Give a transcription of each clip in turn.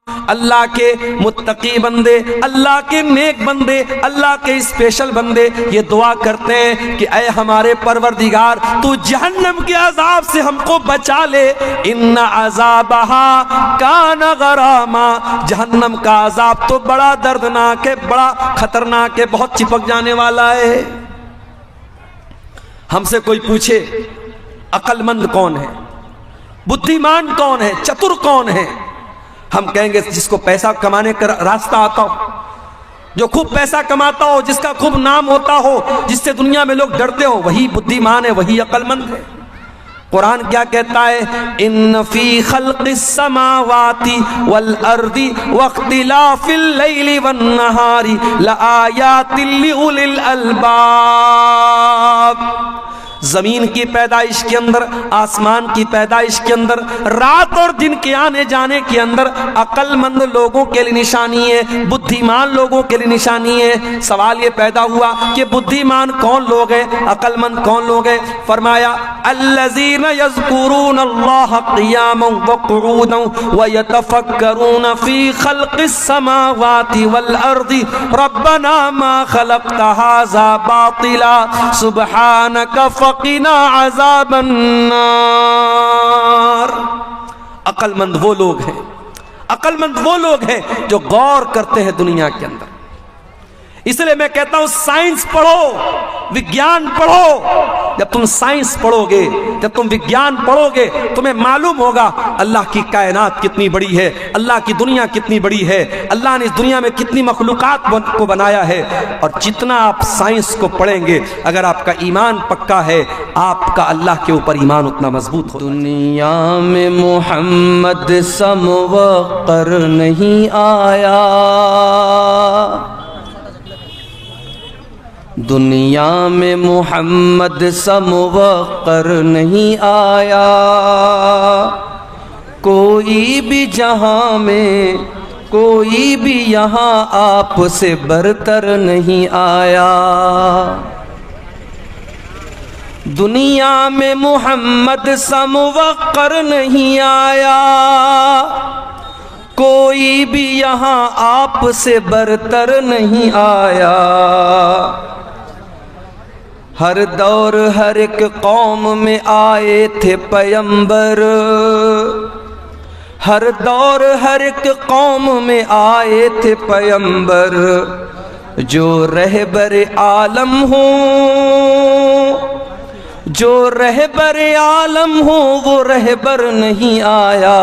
اللہ کے متقی بندے، اللہ کے نیک بندے، اللہ کے اسپیشل بندے یہ دعا کرتے ہیں کہ اے ہمارے پروردگار تو جہنم کے عذاب سے ہم کو بچا لے، ان عذابہا کان غراما، جہنم کا عذاب تو بڑا دردناک ہے، بڑا خطرناک ہے، بہت چپک جانے والا ہے۔ ہم سے کوئی پوچھے عقل مند کون ہے، بدھیمان کون ہے، چتر کون ہے، ہم کہیں گے جس کو پیسہ کمانے کا راستہ آتا ہو، جو خوب پیسہ کماتا ہو، جس کا خوب نام ہوتا ہو، جس سے دنیا میں لوگ ڈرتے ہو، وہی بدھیمان ہے، وہی عقل مند ہے۔ قرآن کیا کہتا ہے؟ ان فی خلق السماوات والارض واختلاف اللیل والنہار لآیات لأولی الالباب، زمین کی پیدائش کے اندر، آسمان کی پیدائش کے اندر، رات اور دن کے آنے جانے کے اندر عقل مند لوگوں کے لیے نشانی ہے، بدھیمان لوگوں کے لیے نشانی ہے۔ سوال یہ پیدا ہوا کہ بدھیمان کون لوگ ہیں، عقل مند کون لوگ ہیں؟ فرمایا الذین یذکرون اللہ قیاما وقعودا ویتفکرون فی خلق السماوات والارض ربنا ما خلقت ھذا باطلا سبحانک فقنا عذاب النار۔ عقل مند وہ لوگ ہیں، عقل مند وہ لوگ ہیں جو غور کرتے ہیں دنیا کے اندر۔ اس لیے میں کہتا ہوں سائنس پڑھو، وگیان پڑھو۔ جب تم سائنس پڑھو گے، جب تم وگیان پڑھو گے، تمہیں معلوم ہوگا اللہ کی کائنات کتنی بڑی ہے، اللہ کی دنیا کتنی بڑی ہے، اللہ نے اس دنیا میں کتنی مخلوقات کو بنایا ہے۔ اور جتنا آپ سائنس کو پڑھیں گے، اگر آپ کا ایمان پکا ہے، آپ کا اللہ کے اوپر ایمان اتنا مضبوط ہو۔ دنیا میں محمد سا موقر نہیں آیا، دنیا میں محمد سا موقر نہیں آیا، کوئی بھی جہاں میں، کوئی بھی یہاں آپ سے برتر نہیں آیا۔ دنیا میں محمد سا موقر نہیں آیا، کوئی بھی یہاں آپ سے برتر نہیں آیا۔ ہر دور ہر ایک قوم میں آئے تھے پیمبر، ہر دور ہر ایک قوم میں آئے تھے پیمبر، جو رہبر عالم ہوں، جو رہبر عالم ہوں وہ رہبر نہیں آیا۔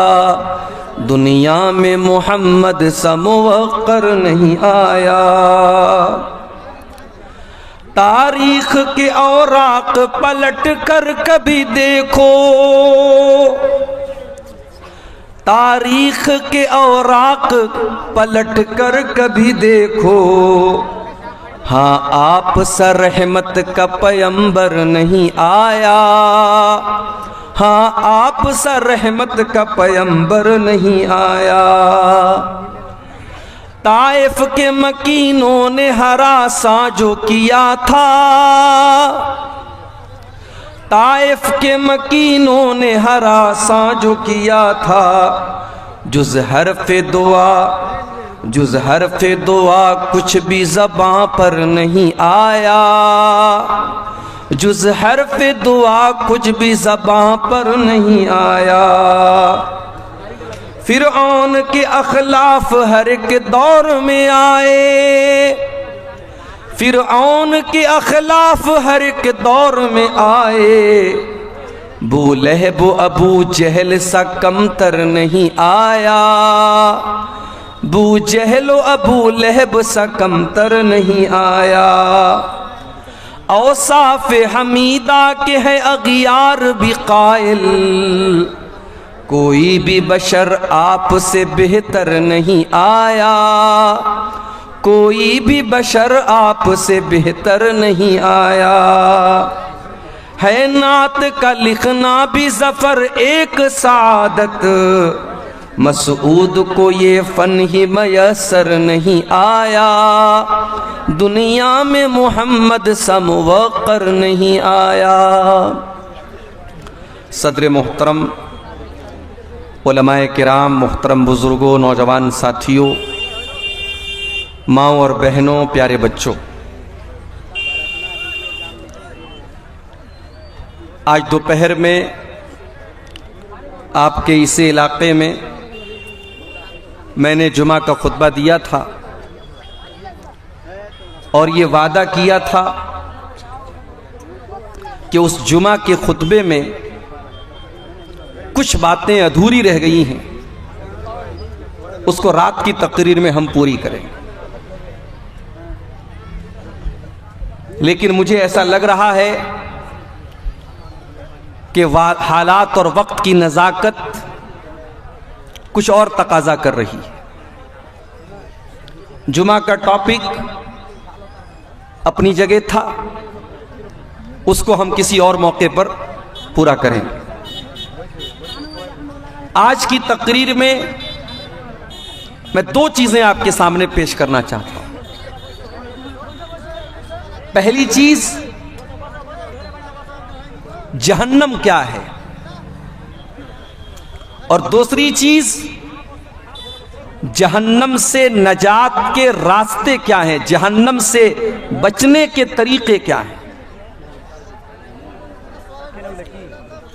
دنیا میں محمد سا موقر نہیں آیا۔ تاریخ کے اوراق پلٹ کر کبھی دیکھو، تاریخ کے اوراق پلٹ کر کبھی دیکھو، ہاں آپ سا رحمت کا پیمبر نہیں آیا، ہاں آپ سا رحمت کا پیمبر نہیں آیا۔ طائف کے مکینوں نے ہراساں جو کیا تھا، طائف کے مکینوں نے ہراساں جو کیا تھا، جز حرف دعا، جز حرف دعا کچھ بھی زباں پر نہیں آیا، جز حرف دعا کچھ بھی زباں پر نہیں آیا۔ فرعون کے اخلاف ہر ایک دور میں آئے، فرعون کے اخلاف ہر ایک دور میں آئے، ابو لہب و ابو جہل سا کمتر نہیں آیا، ابو جہل و ابو لہب سا کمتر نہیں آیا۔ اوصاف حمیدہ کے ہے اغیار بھی قائل، کوئی بھی بشر آپ سے بہتر نہیں آیا، کوئی بھی بشر آپ سے بہتر نہیں آیا۔ ہے نعت کا لکھنا بھی ظفر ایک سعادت، مسعود کو یہ فن ہی میسر نہیں آیا، دنیا میں محمد سا موقر نہیں آیا۔ صدر محترم علماء کرام، محترم بزرگوں، نوجوان ساتھیوں، ماؤں اور بہنوں، پیارے بچوں، آج دوپہر میں آپ کے اس علاقے میں نے جمعہ کا خطبہ دیا تھا اور یہ وعدہ کیا تھا کہ اس جمعہ کے خطبے میں کچھ باتیں ادھوری رہ گئی ہیں، اس کو رات کی تقریر میں ہم پوری کریں. لیکن مجھے ایسا لگ رہا ہے کہ حالات اور وقت کی نزاکت کچھ اور تقاضا کر رہی ہے. جمعہ کا ٹاپک اپنی جگہ تھا، اس کو ہم کسی اور موقع پر پورا کریں. آج کی تقریر میں میں دو چیزیں آپ کے سامنے پیش کرنا چاہتا ہوں. پہلی چیز، جہنم کیا ہے، اور دوسری چیز، جہنم سے نجات کے راستے کیا ہیں، جہنم سے بچنے کے طریقے کیا ہیں.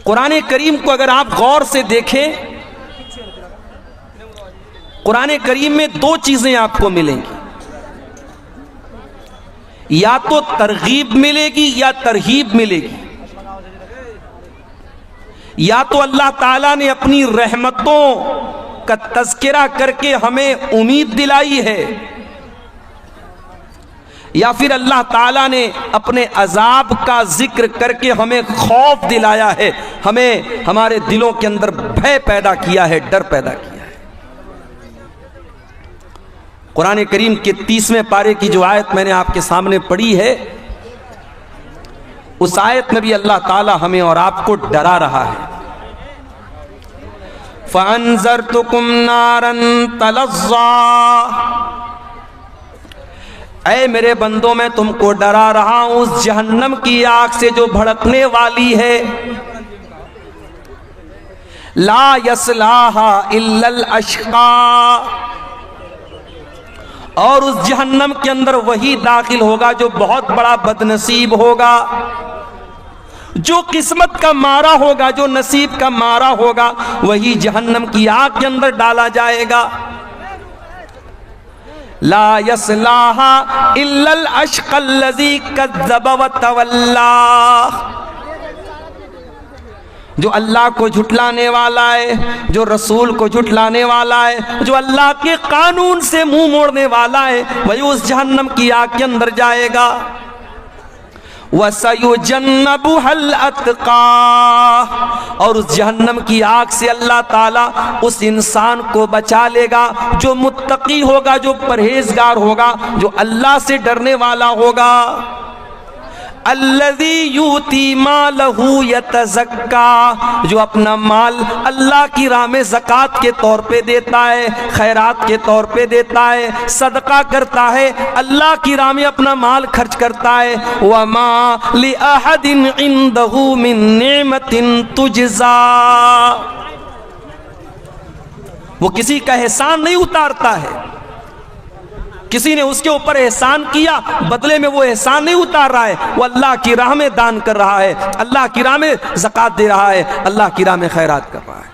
قرآن کریم کو اگر آپ غور سے دیکھیں، قرآن کریم میں دو چیزیں آپ کو ملیں گی، یا تو ترغیب ملے گی یا ترہیب ملے گی. یا تو اللہ تعالیٰ نے اپنی رحمتوں کا تذکرہ کر کے ہمیں امید دلائی ہے، یا پھر اللہ تعالیٰ نے اپنے عذاب کا ذکر کر کے ہمیں خوف دلایا ہے، ہمیں ہمارے دلوں کے اندر بھے پیدا کیا ہے، ڈر پیدا کیا ہے. قرآن کریم کے 30ویں پارے کی جو آیت میں نے آپ کے سامنے پڑھی ہے، اس آیت میں بھی اللہ تعالیٰ ہمیں اور آپ کو ڈرا رہا ہے. فَأَنذَرْتُكُمْ نَارًا تَلَظَّىٰ، اے میرے بندوں میں تم کو ڈرا رہا ہوں اس جہنم کی آگ سے جو بھڑکنے والی ہے. لا يصلاها الا الاشقى، اور اس جہنم کے اندر وہی داخل ہوگا جو بہت بڑا بدنصیب ہوگا، جو قسمت کا مارا ہوگا، جو نصیب کا مارا ہوگا، وہی جہنم کی آگ کے اندر ڈالا جائے گا. لا يصلاها الا الاشقى الذي كذب وتولى، جو اللہ کو جھٹلانے والا ہے، جو رسول کو جھٹلانے والا ہے، جو اللہ کے قانون سے منہ موڑنے والا ہے، وہی اس جہنم کی آگ کے اندر جائے گا. وَسَيُجَنَّبُهَا الْأَتْقَى، اور اس جہنم کی آگ سے اللہ تعالیٰ اس انسان کو بچا لے گا جو متقی ہوگا، جو پرہیزگار ہوگا، جو اللہ سے ڈرنے والا ہوگا. الذی یؤتی مالہ یتزکا، جو اپنا مال اللہ کی راہ میں زکوٰۃ کے طور پہ دیتا ہے، خیرات کے طور پہ دیتا ہے، صدقہ کرتا ہے، اللہ کی راہ میں اپنا مال خرچ کرتا ہے. وما لأحد عنده من نعمت تجزا، وہ کسی کا احسان نہیں اتارتا ہے. کسی نے اس کے اوپر احسان کیا، بدلے میں وہ احسان نہیں اتار رہا ہے، وہ اللہ کی راہ میں دان کر رہا ہے، اللہ کی راہ میں زکوٰۃ دے رہا ہے، اللہ کی راہ میں خیرات کر رہا ہے.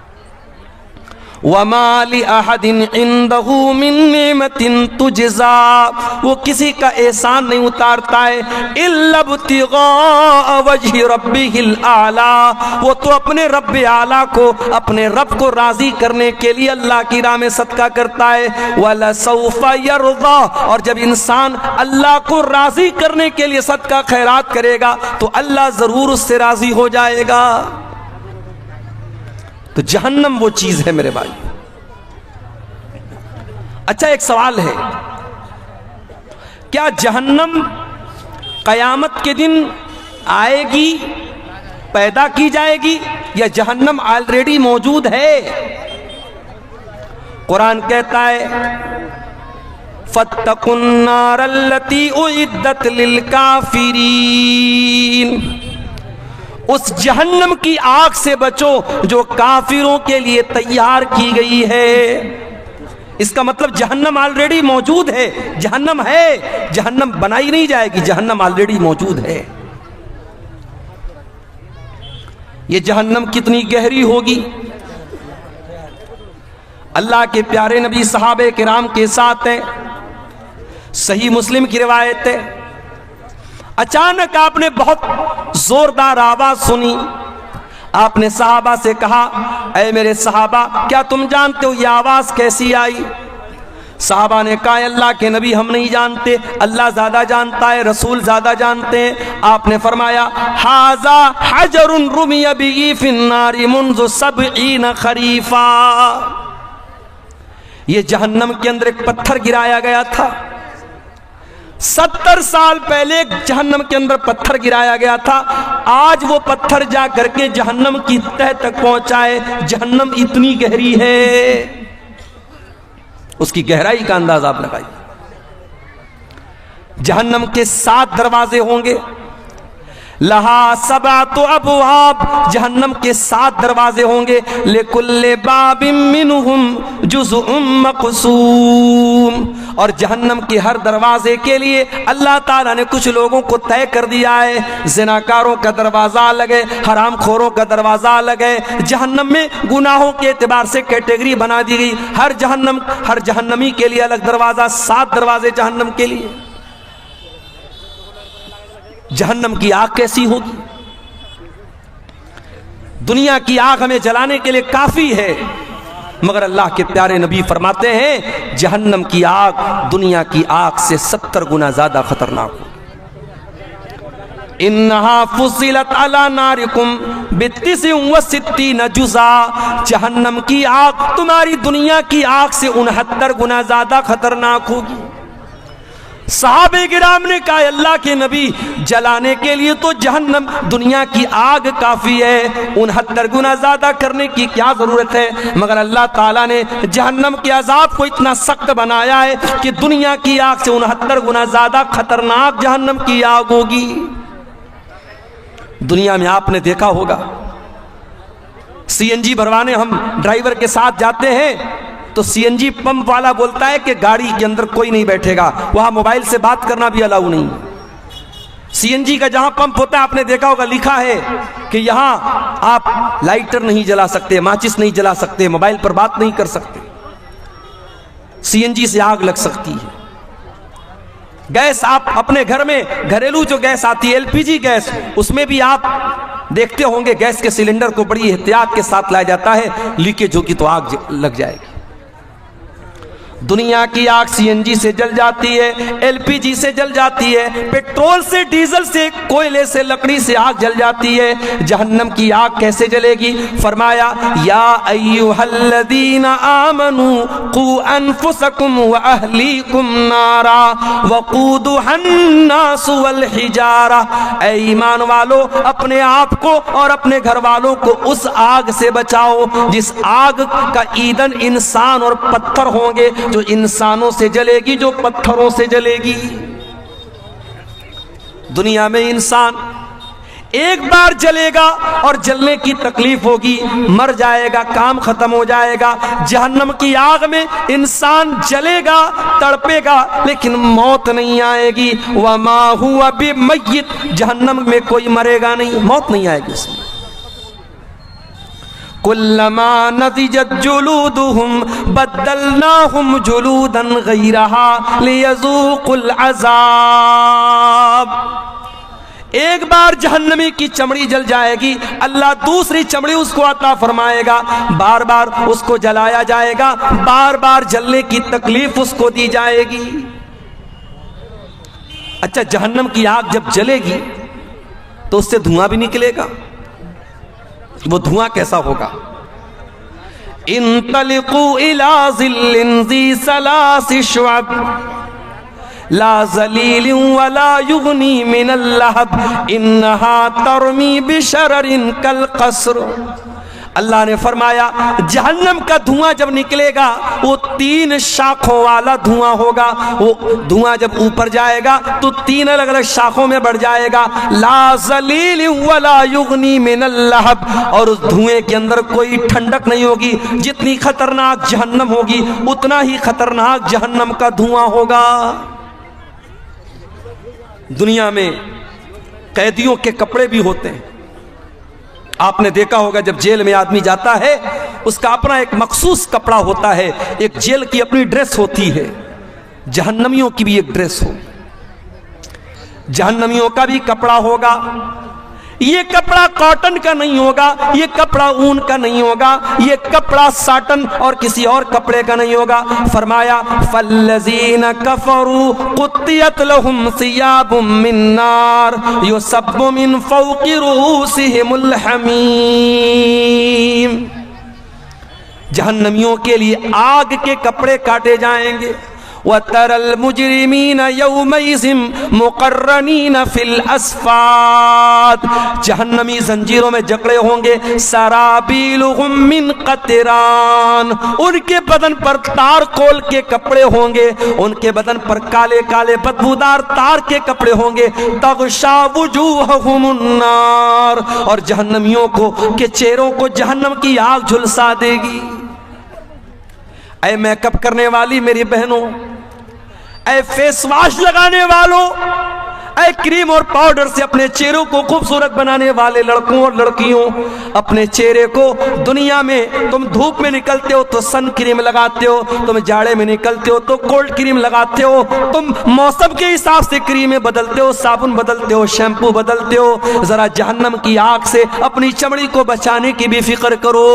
وَمَا لِأَحَدٍ عِندَهُ مِن نِعْمَةٍ تُجْزَىٰ، وہ کسی کا احسان نہیں اتارتا ہے. إِلَّا ابْتِغَاءَ وَجْهِ رَبِّهِ الْأَعْلَىٰ، وہ تو اپنے رب اعلیٰ کو، اپنے رب کو راضی کرنے کے لیے اللہ کی راہ میں صدقہ کرتا ہے. وَلَسَوْفَ يَرْضَىٰ، اور جب انسان اللہ کو راضی کرنے کے لیے صدقہ خیرات کرے گا تو اللہ ضرور اس سے راضی ہو جائے گا. تو جہنم وہ چیز ہے میرے بھائی. اچھا، ایک سوال ہے، کیا جہنم قیامت کے دن آئے گی، پیدا کی جائے گی، یا جہنم آلریڈی موجود ہے؟ قرآن کہتا ہے فَاتَّقُوا النَّارَ الَّتِي أُعِدَّتْ لِلْكَافِرِينَ، اس جہنم کی آگ سے بچو جو کافروں کے لیے تیار کی گئی ہے۔ اس کا مطلب جہنم آلریڈی موجود ہے، جہنم ہے، جہنم بنائی نہیں جائے گی، جہنم آلریڈی موجود ہے۔ یہ جہنم کتنی گہری ہوگی؟ اللہ کے پیارے نبی صحابہ کرام کے ساتھ ہیں، صحیح مسلم کی روایت ہے، اچانک آپ نے بہت زوردار آواز سنی۔ آپ نے صحابہ سے کہا، اے میرے صحابہ، کیا تم جانتے ہو یہ آواز کیسی آئی؟ صحابہ نے کہا، اللہ کے نبی ہم نہیں جانتے، اللہ زیادہ جانتا ہے، رسول زیادہ جانتے ہیں۔ آپ نے فرمایا، ھذا حجر رمی بہ فی النار منذ 70 خریفا، یہ جہنم کے اندر ایک پتھر گرایا گیا تھا، 70 سال پہلے جہنم کے اندر پتھر گرایا گیا تھا، آج وہ پتھر جا کر کے جہنم کی تہ تک پہنچا ہے۔ جہنم اتنی گہری ہے، اس کی گہرائی کا اندازہ آپ لگائیے۔ جہنم کے 7 دروازے ہوں گے، لہا 7 ابواب، جہنم کے 7 دروازے ہوں گے، لکل باب منہم جزء مقسوم، اور جہنم کے ہر دروازے کے لیے اللہ تعالیٰ نے کچھ لوگوں کو طے کر دیا ہے۔ زناکاروں کا دروازہ الگ ہے، حرام خوروں کا دروازہ الگ ہے۔ جہنم میں گناہوں کے اعتبار سے کیٹیگری بنا دی گئی، ہر جہنمی کے لیے الگ دروازہ، 7 دروازے جہنم کے لیے۔ جہنم کی آگ کیسی ہوگی؟ دنیا کی آگ ہمیں جلانے کے لیے کافی ہے، مگر اللہ کے پیارے نبی فرماتے ہیں جہنم کی آگ دنیا کی آگ سے 70 گنا زیادہ خطرناک ہو۔ انہا فصلت علی نارکم ب69 جزا، جہنم کی آگ تمہاری دنیا کی آگ سے 69 گنا زیادہ خطرناک ہوگی۔ صحابہ کرام نے کہا، اللہ کے نبی، جلانے کے لیے تو جہنم دنیا کی آگ کافی ہے، 69 گنا زیادہ کرنے کی کیا ضرورت ہے؟ مگر اللہ تعالیٰ نے جہنم کے عذاب کو اتنا سخت بنایا ہے کہ دنیا کی آگ سے 69 گنا زیادہ خطرناک جہنم کی آگ ہوگی۔ دنیا میں آپ نے دیکھا ہوگا، سی این جی بھروانے ہم ڈرائیور کے ساتھ جاتے ہیں تو سی این جی پمپ والا بولتا ہے کہ گاڑی کے اندر کوئی نہیں بیٹھے گا، وہاں موبائل سے بات کرنا بھی الاؤ نہیں۔ سی این جی کا جہاں پمپ ہوتا ہے آپ نے دیکھا ہوگا لکھا ہے کہ یہاں آپ لائٹر نہیں جلا سکتے، ماچس نہیں جلا سکتے، موبائل پر بات نہیں کر سکتے، سی این جی سے آگ لگ سکتی ہے۔ گیس آپ اپنے گھر میں گھریلو جو گیس آتی ہے، ایل پی جی گیس، اس میں بھی آپ دیکھتے ہوں گے گیس کے سلنڈر کو بڑی احتیاط کے ساتھ لایا جاتا ہے، لیکیج ہوگی تو آگ لگ جائے گی۔ دنیا کی آگ سی این جی سے جل جاتی ہے، ایل پی جی سے جل جاتی ہے، پیٹرول سے، ڈیزل سے، کوئلے سے، لکڑی سے آگ جل جاتی ہے۔ جہنم کی آگ کیسے جلے گی؟ فرمایا، یا ایھا الذین آمنوا قوا انفسکم واہلیکم نارا وقودھا الناس والحجارہ، اے ایمان والو، اپنے آپ کو اور اپنے گھر والوں کو اس آگ سے بچاؤ جس آگ کا ایندھن انسان اور پتھر ہوں گے، جو انسانوں سے جلے گی، جو پتھروں سے جلے گی۔ دنیا میں انسان ایک بار جلے گا اور جلنے کی تکلیف ہوگی، مر جائے گا، کام ختم ہو جائے گا۔ جہنم کی آگ میں انسان جلے گا، تڑپے گا، لیکن موت نہیں آئے گی۔ وما ہوا بمیت، جہنم میں کوئی مرے گا نہیں، موت نہیں آئے گی اس میں۔ کلما نضجت جلودہم بدلناہم جلودا غیرہا لیذوقوا العذاب، ایک بار جہنمی کی چمڑی جل جائے گی، اللہ دوسری چمڑی اس کو عطا فرمائے گا، بار بار اس کو جلایا جائے گا، بار بار جلنے کی تکلیف اس کو دی جائے گی۔ اچھا، جہنم کی آگ جب جلے گی تو اس سے دھواں بھی نکلے گا، وہ دھواں کیسا ہوگا؟ انطلقوا الى ظل ذی ثلاث شعب لا ظلیل ولا یغنی من اللہب انہا ترمی بشرر کالقصر، اللہ نے فرمایا جہنم کا دھواں جب نکلے گا وہ 3 شاخوں والا دھواں ہوگا. وہ دھواں جب اوپر جائے گا تو 3 الگ الگ شاخوں میں بڑھ جائے گا. لا ذلیل ولا یغنی من اللہب. اور اس دھوئیں کے اندر کوئی ٹھنڈک نہیں ہوگی. جتنی خطرناک جہنم ہوگی اتنا ہی خطرناک جہنم کا دھواں ہوگا. دنیا میں قیدیوں کے کپڑے بھی ہوتے ہیں. آپ نے دیکھا ہوگا جب جیل میں آدمی جاتا ہے اس کا اپنا ایک مخصوص کپڑا ہوتا ہے. ایک جیل کی اپنی ڈریس ہوتی ہے. جہنمیوں کی بھی ایک ڈریس ہو. جہنمیوں کا بھی کپڑا ہوگا. یہ کپڑا کاٹن کا نہیں ہوگا, یہ کپڑا اون کا نہیں ہوگا, یہ کپڑا ساٹن اور کسی اور کپڑے کا نہیں ہوگا. فرمایا فالذین کفروا قطعت لهم ثیاب من نار یصب من فوق رؤوسهم الحمیم. جہنمیوں کے لیے آگ کے کپڑے کاٹے جائیں گے. وَتَرَى الْمُجْرِمِينَ يَوْمَئِذٍ مُقَرَّنِينَ فِي الْأَصْفَادِ. جہنمی زنجیروں میں جکڑے ہوں گے. سَرَابِيلُهُم مِّن قَطِرَانٍ. ان کے بدن پر تار کول کے کپڑے ہوں گے. ان کے بدن پر کالے کالے بدبودار تار کے کپڑے ہوں گے. تَغْشَى وُجُوهَهُمُ النَّارُ. اور جہنمیوں کو کے چہروں کو جہنم کی آگ جھلسا دے گی. اے میک اپ کرنے والی میری بہنوں, اے فیس واش لگانے والوں, اے کریم اور پاؤڈر سے اپنے چہروں کو خوبصورت بنانے والے لڑکوں اور لڑکیوں, اپنے چہرے کو دنیا میں تم دھوپ میں نکلتے ہو تو سن کریم لگاتے ہو, تم جاڑے میں نکلتے ہو تو کولڈ کریم لگاتے ہو, تم موسم کے حساب سے کریمیں بدلتے ہو, صابن بدلتے ہو, شیمپو بدلتے ہو. ذرا جہنم کی آگ سے اپنی چمڑی کو بچانے کی بھی فکر کرو.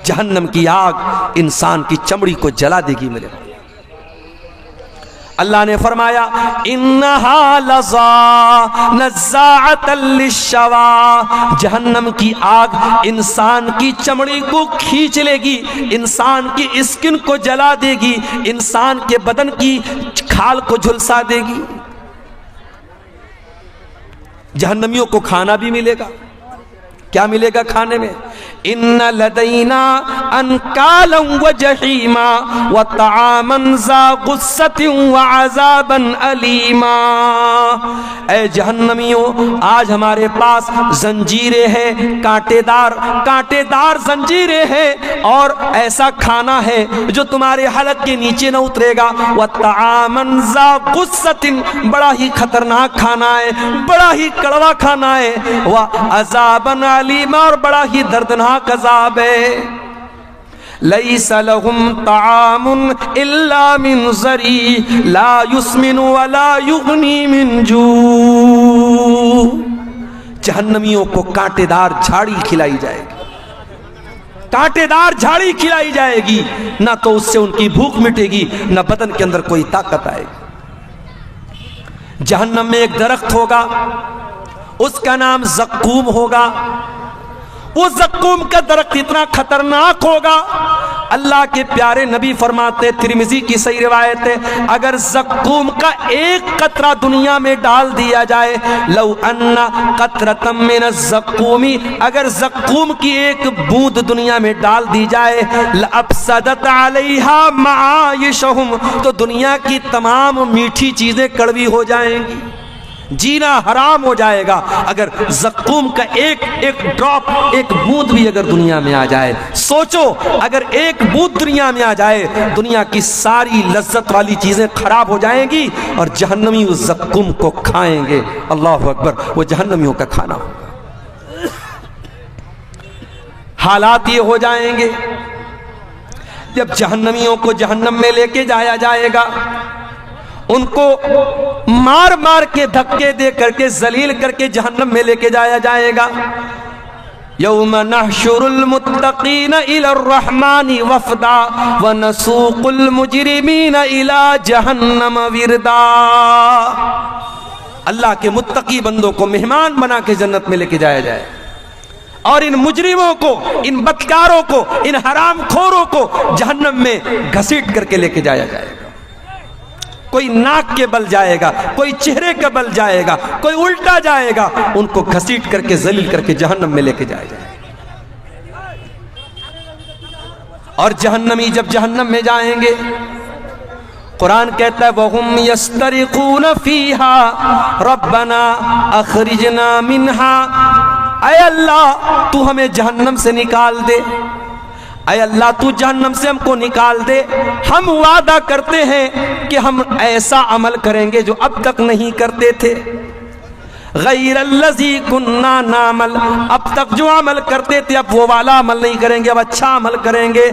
جہنم کی آگ انسان کی چمڑی کو جلا دے گی. میرے اللہ نے فرمایا انہا لظا نزاعۃ للشوا. جہنم کی آگ انسان کی چمڑی کو کھینچ لے گی, انسان کی اسکن کو جلا دے گی, انسان کے بدن کی کھال کو جھلسا دے گی. جہنمیوں کو کھانا بھی ملے گا. کیا ملے گا کھانے میں؟ ان لدینا انکالا وجحیما وطعاما ذا غصۃ وعذابا علیما. اے جہنمیوں, آج ہمارے پاس زنجیریں ہیں, کانٹے دار زنجیریں ہیں, اور ایسا کھانا ہے جو تمہارے حلق کے نیچے نہ اترے گا. وطعاما ذا غصۃ, بڑا ہی خطرناک کھانا ہے, بڑا ہی کڑوا کھانا ہے. وعذابا علیما, اور بڑا ہی دردناک عذاب ہے. لیس لهم طعام الا من ضریع لا یسمن ولا یغنی من جوع. جہنمیوں کو کانٹے دار جھاڑی کھلائی جائے گی, کانٹے دار جھاڑی کھلائی جائے گی. نہ تو اس سے ان کی بھوک مٹے گی, نہ بدن کے اندر کوئی طاقت آئے گی. جہنم میں ایک درخت ہوگا, اس کا نام زقوم ہوگا. وہ زقوم کا درخت اتنا خطرناک ہوگا, اللہ کے پیارے نبی فرماتے, ترمذی کی صحیح روایت ہے, اگر زقوم کا ایک قطرہ دنیا میں ڈال دیا جائے, لو ان قطرۃ من الزقوم, اگر زقوم کی ایک بوند دنیا میں ڈال دی جائے, لافسدت علیہا معایشہم, تو دنیا کی تمام میٹھی چیزیں کڑوی ہو جائیں گی, جینا حرام ہو جائے گا. اگر زقوم کا ایک ڈراپ, ایک بوند بھی اگر دنیا میں آ جائے, سوچو اگر ایک بوند دنیا میں آ جائے, دنیا کی ساری لذت والی چیزیں خراب ہو جائیں گی, اور جہنمی اس زقوم کو کھائیں گے. اللہ اکبر, وہ جہنمیوں کا کھانا ہوگا. حالات یہ ہو جائیں گے جب جہنمیوں کو جہنم میں لے کے جایا جائے گا, ان کو مار مار کے دھکے دے کر کے ذلیل کر کے جہنم میں لے کے جایا جائے گا. یوم نحشر المتقین الی الرحمن وفدا ونسوق المجرمین الی جہنم وردا. اللہ کے متقی بندوں کو مہمان بنا کے جنت میں لے کے جایا جائے, اور ان مجرموں کو, ان بدکاروں کو, ان حرام خوروں کو جہنم میں گھسیٹ کر کے لے کے جایا جائے گا. کوئی ناک کے بل جائے گا, کوئی چہرے کا بل جائے گا, کوئی الٹا جائے گا, ان کو گھسیٹ کر کے ذلیل کر کے جہنم میں لے کے جایا جائے گا. اور جہنمی جب جہنم میں جائیں گے، قرآن کہتا ہے وَهُمْ يَسْتَرِقُونَ فِيهَا رَبَّنَا أَخْرِجْنَا مِنْهَا، اے اللہ تو ہمیں جہنم سے نکال دے، اے اللہ تو جہنم سے ہم کو نکال دے، ہم وعدہ کرتے ہیں کہ ہم ایسا عمل کریں گے جو اب تک نہیں کرتے تھے، غیر الذی کننا نعمل، اب تک جو عمل کرتے تھے اب وہ والا عمل نہیں کریں گے، اب اچھا عمل کریں گے۔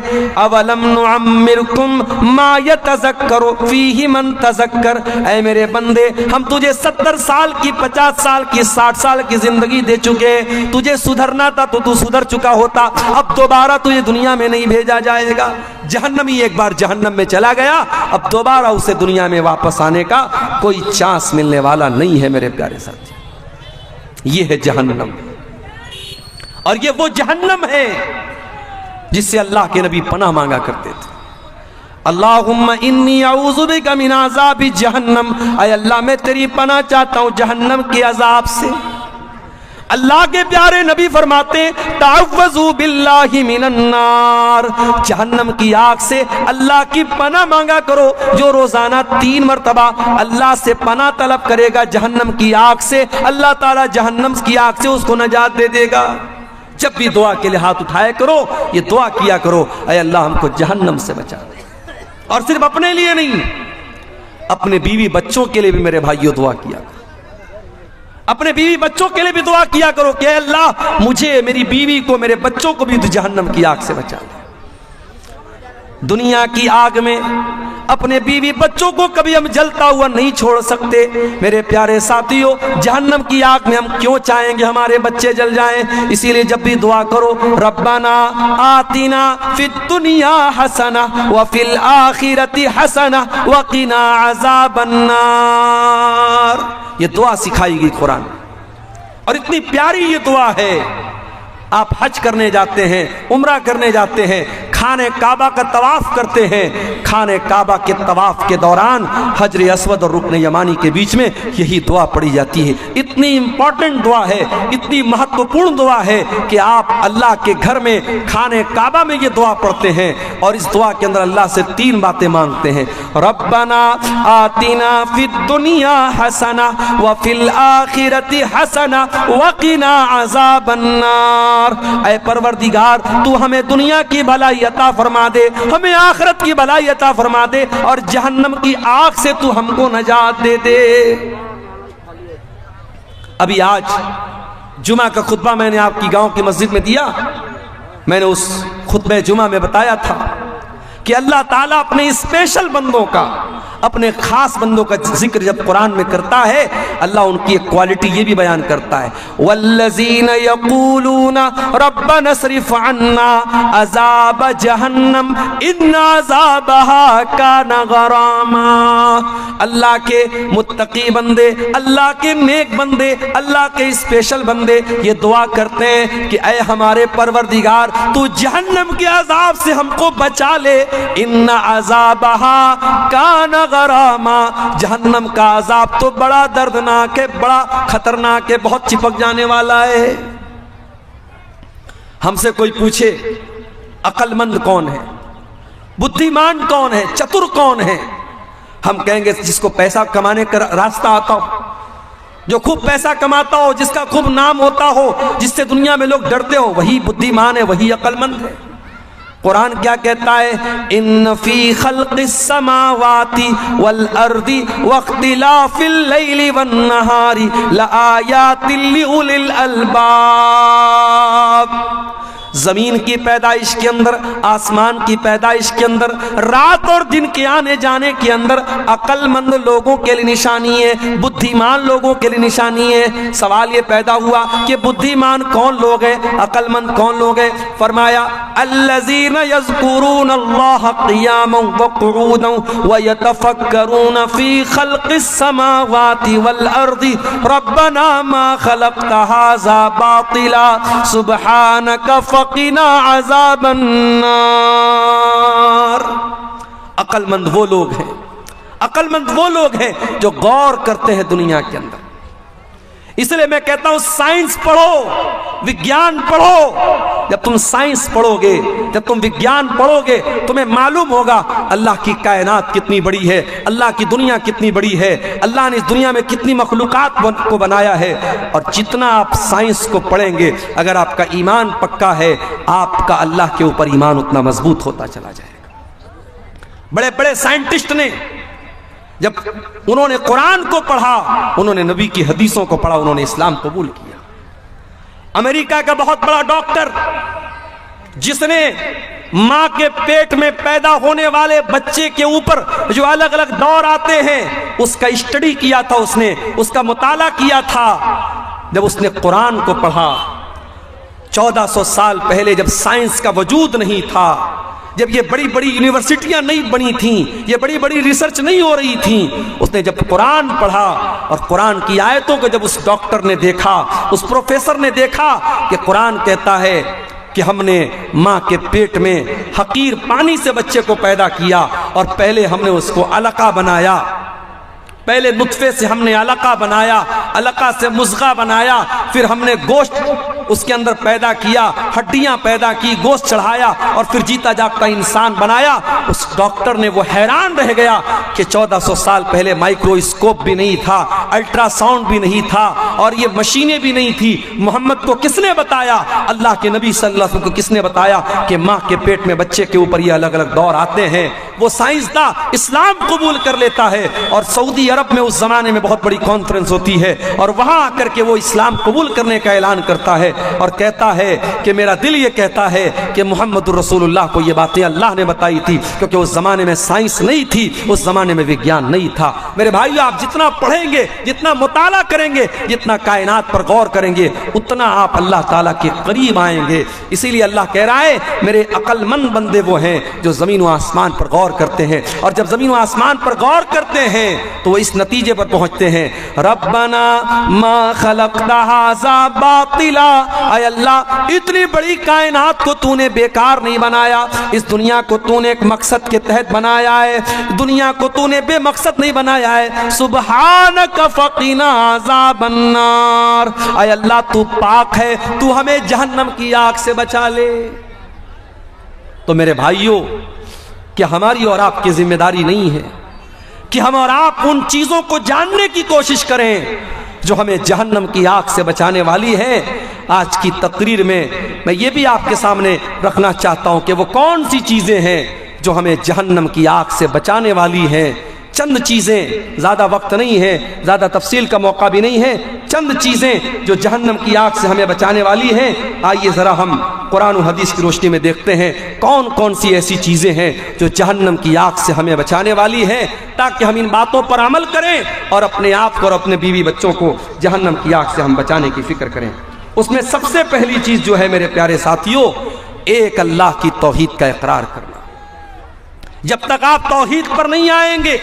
اولم نعمرکم ما یتذکر فیہ من تذکر، اے میرے بندے ہم تجھے 70 سال کی، 50 سال کی، 60 سال کی زندگی دے چکے، تجھے سدھرنا تھا تو سدھر چکا ہوتا، اب دوبارہ تجھے دنیا میں نہیں بھیجا جائے گا۔ جہنمی ایک بار جہنم میں چلا گیا، اب دوبارہ اسے دنیا میں واپس آنے کا کوئی چانس ملنے والا نہیں ہے میرے پیارے ساتھی۔ یہ ہے جہنم، اور یہ وہ جہنم ہے جس سے اللہ کے نبی پناہ مانگا کرتے تھے۔ اللہم انی اعوذ بک من عذاب جہنم، اے اللہ میں تیری پناہ چاہتا ہوں جہنم کے عذاب سے۔ اللہ کے پیارے نبی فرماتے تعوذوا باللہ من النار، جہنم کی آگ سے اللہ کی پناہ مانگا کرو۔ جو روزانہ 3 مرتبہ اللہ سے پناہ طلب کرے گا جہنم کی آگ سے، اللہ تعالیٰ جہنم کی آگ سے اس کو نجات دے دے گا۔ جب بھی دعا کے لیے ہاتھ اٹھائے کرو، یہ دعا کیا کرو اے اللہ ہم کو جہنم سے بچا دے۔ اور صرف اپنے لیے نہیں، اپنے بیوی بچوں کے لیے بھی میرے بھائیوں دعا کیا کرو، اپنے بیوی بچوں کے لیے بھی دعا کیا کرو کہ اے اللہ مجھے، میری بیوی کو، میرے بچوں کو بھی جہنم کی آگ سے بچا دے۔ دنیا کی آگ میں اپنے بیوی بچوں کو کبھی ہم جلتا ہوا نہیں چھوڑ سکتے میرے پیارے ساتھیوں، جہنم کی آگ میں ہم کیوں چاہیں گے ہمارے بچے جل جائیں؟ اسی لیے جب بھی دعا کرو ربنا آتنا فی الدنیا حسنہ وفی الآخرۃ حسنہ وقنا عذاب النار، یہ دعا سکھائی گئی قرآن، اور اتنی پیاری یہ دعا ہے۔ آپ حج کرنے جاتے ہیں، عمرہ کرنے جاتے ہیں، خانہ کعبہ کا طواف کرتے ہیں، خانہ کعبہ کے طواف کے دوران حجر اسود اور رکن یمانی کے بیچ میں یہی دعا پڑھی جاتی ہے۔ اتنی امپورٹنٹ دعا ہے، اتنی مہتوپورن دعا ہے کہ آپ اللہ کے گھر میں خانہ کعبہ میں یہ دعا پڑھتے ہیں، اور اس دعا کے اندر اللہ سے 3 باتیں مانگتے ہیں، ربنا آتنا فی الدنیا حسنہ وفی الآخرۃ حسنہ وقنا عذاب النار، اے پروردگار تو ہمیں دنیا کی بھلائی عطا فرما دے، ہمیں آخرت کی بھلائی عطا فرما دے، اور جہنم کی آگ سے تو ہم کو نجات دے دے۔ ابھی آج جمعہ کا خطبہ میں نے آپ کی گاؤں کی مسجد میں دیا، میں نے اس خطبہ جمعہ میں بتایا تھا کہ اللہ تعالیٰ اپنے اسپیشل بندوں کا، اپنے خاص بندوں کا ذکر جب قرآن میں کرتا ہے، اللہ ان کی ایک کوالٹی یہ بھی بیان کرتا ہے، والذین یقولون ربنا اصرف عنا عذاب جہنم ان عذابها کان غراما، اللہ کے متقی بندے، اللہ کے نیک بندے، اللہ کے اسپیشل بندے یہ دعا کرتے ہیں کہ اے ہمارے پروردگار تو جہنم کے عذاب سے ہم کو بچا لے، ان عذابها کان غراما، جہنم کا عذاب تو بڑا دردناک ہے، بڑا خطرناک ہے، بہت چپک جانے والا ہے۔ ہم سے کوئی پوچھے عقل مند کون ہے، بدھیمان کون ہے، چتر کون ہے، ہم کہیں گے جس کو پیسہ کمانے کا راستہ آتا ہو، جو خوب پیسہ کماتا ہو، جس کا خوب نام ہوتا ہو، جس سے دنیا میں لوگ ڈرتے ہو، وہی بدھیمان ہے، وہی عقل مند ہے۔ قرآن کیا کہتا ہے؟ ان فی خلق السماوات والارض واختلاف اللیل والنہار لآیات لأولی الالباب، زمین کی پیدائش کے اندر، آسمان کی پیدائش کے اندر، رات اور دن کے آنے جانے کے اندر عقل مند لوگوں کے لیے نشانی ہے، بدھیمان لوگوں کے لیے نشانی ہے۔ سوال یہ پیدا ہوا کہ بدھیمان کون لوگ ہیں، عقل مند کون لوگ ہیں؟ فرمایا الذین یذکرون اللہ قیاما وقعودا ویتفکرون فی خلق السماوات والارض ربنا ما خلقت ھذا باطلا سبحانک فقنا عذاب النار۔ عقل مند وہ لوگ ہیں، عقل مند وہ لوگ ہیں جو غور کرتے ہیں دنیا کے اندر۔ اس لیے میں کہتا ہوں سائنس پڑھو، وگیان پڑھو، جب تم سائنس پڑھو گے، جب تم وگیان پڑھو گے، تمہیں معلوم ہوگا اللہ کی کائنات کتنی بڑی ہے، اللہ کی دنیا کتنی بڑی ہے، اللہ نے اس دنیا میں کتنی مخلوقات کو بنایا ہے۔ اور جتنا آپ سائنس کو پڑھیں گے، اگر آپ کا ایمان پکا ہے، آپ کا اللہ کے اوپر ایمان اتنا مضبوط ہوتا چلا جائے گا۔ بڑے بڑے سائنٹسٹ نے جب انہوں نے قرآن کو پڑھا، انہوں نے نبی کی حدیثوں کو پڑھا، انہوں نے اسلام قبول کیا۔ امریکہ کا بہت بڑا ڈاکٹر جس نے ماں کے پیٹ میں پیدا ہونے والے بچے کے اوپر جو الگ الگ دور آتے ہیں اس کا اسٹڈی کیا تھا، اس کا مطالعہ کیا تھا، جب اس نے قرآن کو پڑھا 1400 سال پہلے، جب سائنس کا وجود نہیں تھا، جب یہ بڑی بڑی یونیورسٹیاں نہیں بنی تھیں، یہ بڑی بڑی ریسرچ نہیں ہو رہی تھیں، اس نے جب قرآن پڑھا اور قرآن کی آیتوں کو جب اس ڈاکٹر نے دیکھا، اس پروفیسر نے دیکھا کہ قرآن کہتا ہے کہ ہم نے ماں کے پیٹ میں حقیر پانی سے بچے کو پیدا کیا اور پہلے ہم نے اس کو علقہ بنایا، پہلے نطفے سے ہم نے علقہ بنایا، علقہ سے مضغہ بنایا، پھر ہم نے گوشت اس کے اندر پیدا کیا، ہڈیاں پیدا کی، گوشت چڑھایا اور پھر جیتا جاگتا انسان بنایا۔ اس ڈاکٹر نے وہ حیران رہ گیا کہ 1400 سال پہلے مائکروسکوپ بھی نہیں تھا، الٹرا ساؤنڈ بھی نہیں تھا اور یہ مشینیں بھی نہیں تھی۔ محمد کو کس نے بتایا؟ اللہ کے نبی صلی اللہ علیہ وسلم کو کس نے بتایا کہ ماں کے پیٹ میں بچے کے اوپر یہ الگ الگ دور آتے ہیں؟ وہ سائنسداں اسلام قبول کر لیتا ہے اور سعودی عرب میں اس زمانے میں بہت بڑی کانفرنس ہوتی ہے اور وہاں آ کر کے وہ اسلام قبول کرنے کا اعلان کرتا ہے اور کہتا ہے کہ میرا دل یہ کہتا ہے کہ محمد الرسول اللہ کو یہ باتیں اللہ نے بتائی تھی، کیونکہ اس زمانے میں سائنس نہیں تھی، اس زمانے میں وگیان نہیں تھا۔ میرے بھائیو، آپ جتنا پڑھیں گے، جتنا مطالعہ کریں گے، جتنا کائنات پر غور کریں گے، اتنا آپ اللہ تعالیٰ کے قریب آئیں گے۔ اسی لیے اللہ کہہ رہا ہے میرے عقل مند بندے وہ ہیں جو زمین و آسمان پر غور کرتے ہیں، اور جب زمین و آسمان پر غور کرتے ہیں تو وہ اس نتیجے پر پہنچتے ہیں، ربنا ما خلقت ھذا باطلا، اے اللہ اتنی بڑی کائنات کو تو نے بیکار نہیں بنایا، اس دنیا کو تو نے ایک مقصد کے تحت بنایا ہے، دنیا کو تو نے بے مقصد نہیں بنایا ہے۔ سبحانک فقنا عذاب النار، اے اللہ تو پاک ہے، تو ہمیں جہنم کی آگ سے بچا لے۔ تو میرے بھائیوں، کیا ہماری اور آپ کی ذمہ داری نہیں ہے کہ ہم اور آپ ان چیزوں کو جاننے کی کوشش کریں جو ہمیں جہنم کی آگ سے بچانے والی ہے؟ آج کی تقریر میں میں یہ بھی آپ کے سامنے رکھنا چاہتا ہوں کہ وہ کون سی چیزیں ہیں جو ہمیں جہنم کی آگ سے بچانے والی ہیں۔ چند چیزیں، زیادہ وقت نہیں ہے، زیادہ تفصیل کا موقع بھی نہیں ہے، چند چیزیں جو جہنم کی آگ سے ہمیں بچانے والی ہیں۔ آئیے ذرا ہم قرآن و حدیث کی روشنی میں دیکھتے ہیں کون کون سی ایسی چیزیں ہیں جو جہنم کی آگ سے ہمیں بچانے والی ہیں، تاکہ ہم ان باتوں پر عمل کریں اور اپنے آپ کو اور اپنے بیوی بچوں کو جہنم کی آگ سے ہم بچانے کی فکر کریں۔ اس میں سب سے پہلی چیز جو ہے میرے پیارے ساتھیوں، ایک اللہ کی توحید کا اقرار کرنا۔ جب تک آپ توحید پر نہیں آئیں گے،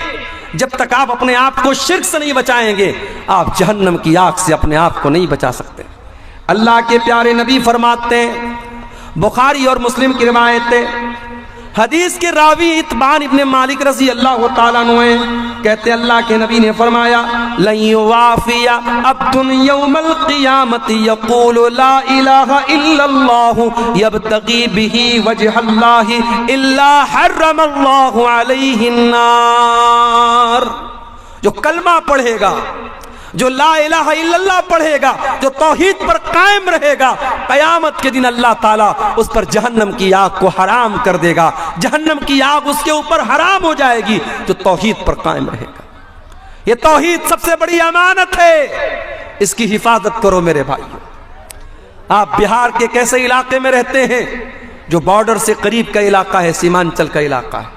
جب تک آپ اپنے آپ کو شرک سے نہیں بچائیں گے، آپ جہنم کی آگ سے اپنے آپ کو نہیں بچا سکتے۔ اللہ کے پیارے نبی فرماتے ہیں، بخاری اور مسلم کی روایت ہے، حدیث کے راوی اتبان ابن مالک رضی اللہ تعالیٰ عنہ ہیں، کہتے اللہ کے نبی نے فرمایا، لن یوافی عبد یوم القیامت یقول لا الہ الا اللہ یبتغی بہ وجہ اللہ الا حرم اللہ علیہ النار۔ جو کلمہ پڑھے گا، جو لا الہ الا اللہ پڑھے گا، جو توحید پر قائم رہے گا، قیامت کے دن اللہ تعالیٰ اس پر جہنم کی آگ کو حرام کر دے گا، جہنم کی آگ اس کے اوپر حرام ہو جائے گی جو توحید پر قائم رہے گا۔ یہ توحید سب سے بڑی امانت ہے، اس کی حفاظت کرو میرے بھائیو۔ آپ بہار کے کیسے علاقے میں رہتے ہیں جو بارڈر سے قریب کا علاقہ ہے، سیمانچل کا علاقہ ہے،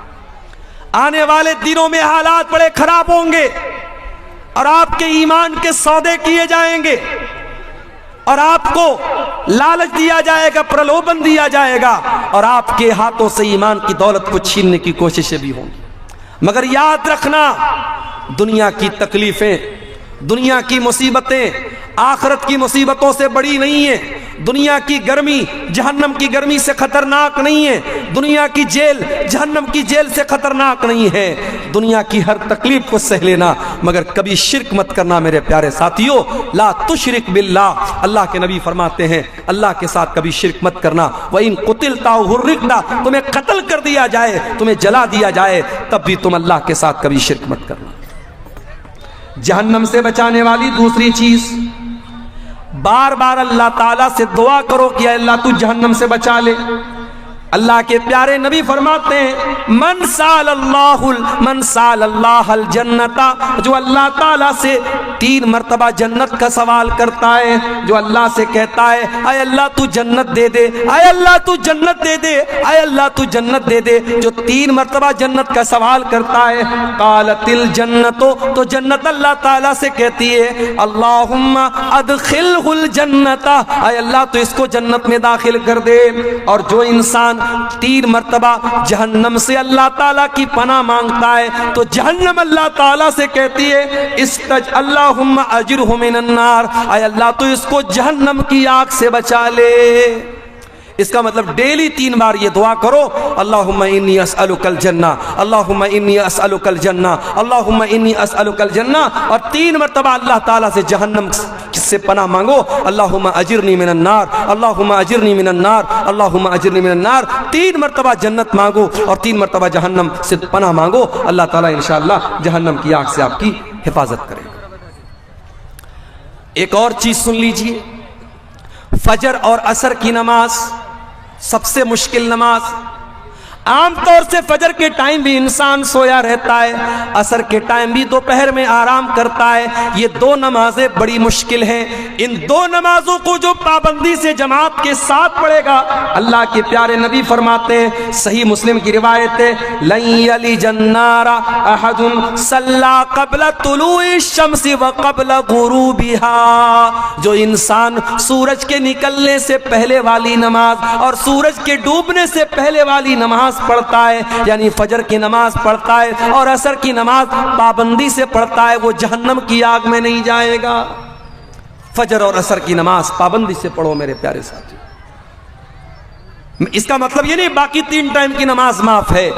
آنے والے دنوں میں حالات بڑے خراب ہوں گے اور آپ کے ایمان کے سودے کیے جائیں گے اور آپ کو لالچ دیا جائے گا، پرلوبن دیا جائے گا اور آپ کے ہاتھوں سے ایمان کی دولت کو چھیننے کی کوششیں بھی ہوں گی۔ مگر یاد رکھنا، دنیا کی تکلیفیں، دنیا کی مصیبتیں آخرت کی مصیبتوں سے بڑی نہیں ہے، دنیا کی گرمی جہنم کی گرمی سے خطرناک نہیں ہے، دنیا کی جیل جہنم کی جیل سے خطرناک نہیں ہے، دنیا کی ہر تکلیف کو سہ لینا، مگر کبھی شرک مت کرنا میرے پیارے ساتھیوں، لا تشرک باللہ، اللہ کے نبی فرماتے ہیں اللہ کے ساتھ کبھی شرک مت کرنا، وَإِن قُتِلْتَ أَوْ حُرِّقْتَ، تمہیں قتل کر دیا جائے، تمہیں جلا دیا جائے، تب بھی تم اللہ کے ساتھ کبھی شرک مت کرنا۔ جہنم سے بچانے والی دوسری چیز، بار بار اللہ تعالیٰ سے دعا کرو کہ اے اللہ تو جہنم سے بچا لے۔ اللہ کے پیارے نبی فرماتے ہیں من سال اللہ الجنت، جو اللہ تعالیٰ سے 3 مرتبہ جنت کا سوال کرتا ہے، جو اللہ سے کہتا ہے اے اللہ تو جنت دے دے، اے اللہ تو جنت دے دے، اے اللہ تو جنت دے دے، جو 3 مرتبہ جنت کا سوال کرتا ہے، قالت الجنت، تو جنت اللہ تعالیٰ سے کہتی ہے اللہم ادخلہ الجنت، اے اللہ تو اس کو جنت میں داخل کر دے۔ اور جو انسان 3 مرتبہ جہنم سے اللہ تعالیٰ کی پناہ مانگتا ہے تو جہنم اللہ تعالیٰ سے کہتی ہے استج اللہم اجرہ من النار، اے اللہ تو اس کو جہنم کی آگ سے بچا لے۔ اس کا مطلب ڈیلی 3 بار یہ دعا کرو اللہم انی اسألک الجنہ، اللہم انی اسألک الجنہ، اللہم انی اسألک الجنہ، اور 3 مرتبہ اللہ تعالیٰ سے جہنم سے پناہ مانگو اللہم اجرنی من النار، اللہم اجرنی من النار، اللہم اجرنی من النار، 3 مرتبہ جنت مانگو اور 3 مرتبہ جہنم سے پناہ مانگو، اللہ تعالیٰ انشاءاللہ جہنم کی آگ سے آپ کی حفاظت کرے گا۔ ایک اور چیز سن لیجئے، فجر اور عصر کی نماز سب سے مشکل نماز۔ عام طور سے فجر کے ٹائم بھی انسان سویا رہتا ہے، عصر کے ٹائم بھی دوپہر میں آرام کرتا ہے، یہ 2 نمازیں بڑی مشکل ہیں۔ ان 2 نمازوں کو جو پابندی سے جماعت کے ساتھ پڑھے گا، اللہ کے پیارے نبی فرماتے ہیں، صحیح مسلم کی روایت ہے لن یلج النار احد صلی قبل طلوع الشمس وقبل غروبها، جو انسان سورج کے نکلنے سے پہلے والی نماز اور سورج کے ڈوبنے سے پہلے والی نماز پڑھتا ہے، یعنی فجر کی نماز پڑھتا ہے اور عصر کی نماز پابندی سے پڑھتا ہے، وہ جہنم کی آگ میں نہیں جائے گا۔ فجر اور عصر کی نماز پابندی سے پڑھو میرے پیارے ساتھی۔ اس کا مطلب یہ نہیں باقی 3 ٹائم کی نماز معاف ہے،